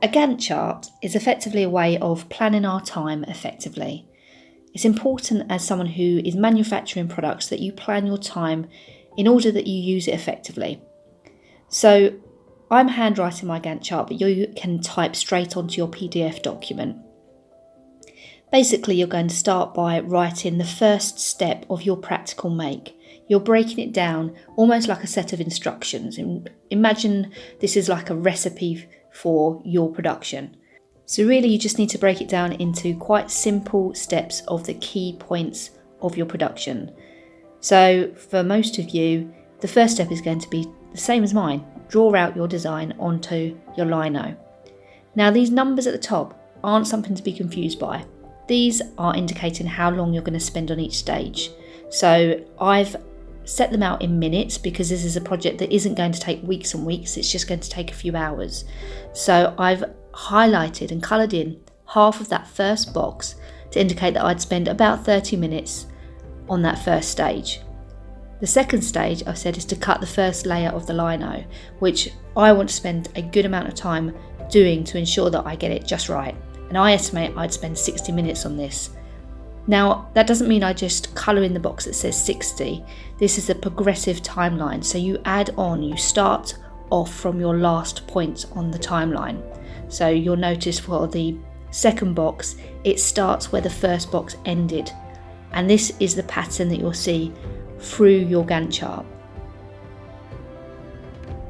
Gantt chart is effectively a way of planning our time effectively. It's important as someone who is manufacturing products that you plan your time in order that you use it effectively. So I'm handwriting my Gantt chart, but you can type straight onto your PDF document. Basically, you're going to start by writing the first step of your practical make. You're breaking it down almost like a set of instructions. Imagine this is like a recipe for your production. So really you just need to break it down into quite simple steps of the key points of your production. So for most of you, the first step is going to be the same as mine. Draw out your design onto your lino. Now these numbers at the top aren't something to be confused by. These are indicating how long you're going to spend on each stage. So I've set them out in minutes because this is a project that isn't going to take weeks and weeks, it's just going to take a few hours. So I've highlighted and coloured in half of that first box to indicate that I'd spend about 30 minutes on that first stage. The second stage I've said is to cut the first layer of the lino, which I want to spend a good amount of time doing to ensure that I get it just right. And I estimate I'd spend 60 minutes on this. Now, that doesn't mean I just colour in the box that says 60. This is a progressive timeline. So you add on, you start off from your last point on the timeline. So you'll notice for the second box, it starts where the first box ended. And this is the pattern that you'll see through your Gantt chart.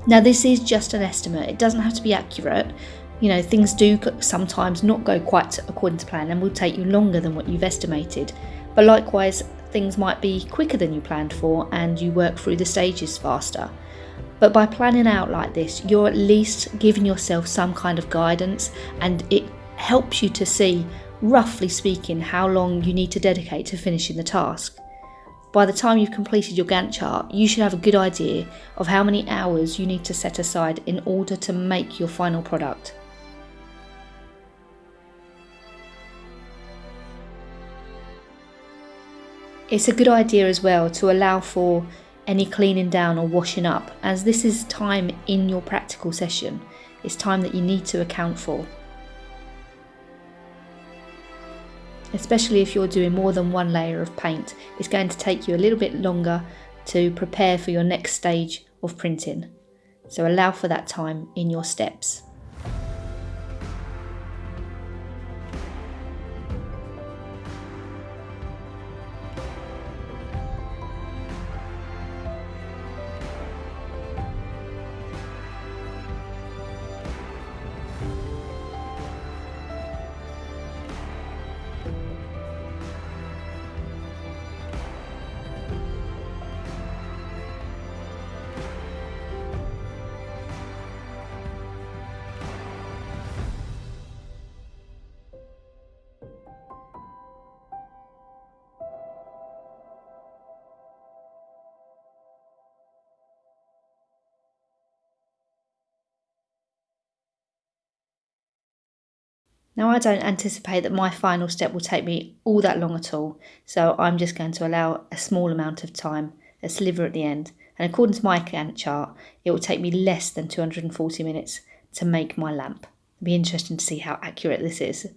Now, this is just an estimate. It doesn't have to be accurate. You know, things do sometimes not go quite according to plan and will take you longer than what you've estimated. But likewise, things might be quicker than you planned for and you work through the stages faster. But by planning out like this, you're at least giving yourself some kind of guidance, and it helps you to see, roughly speaking, how long you need to dedicate to finishing the task. By the time you've completed your Gantt chart, you should have a good idea of how many hours you need to set aside in order to make your final product. It's a good idea as well to allow for any cleaning down or washing up, as this is time in your practical session. It's time that you need to account for. Especially if you're doing more than one layer of paint, it's going to take you a little bit longer to prepare for your next stage of printing. So allow for that time in your steps. Now, I don't anticipate that my final step will take me all that long at all, so I'm just going to allow a small amount of time, a sliver at the end, and according to my Gantt chart, it will take me less than 240 minutes to make my lamp. It'll be interesting to see how accurate this is.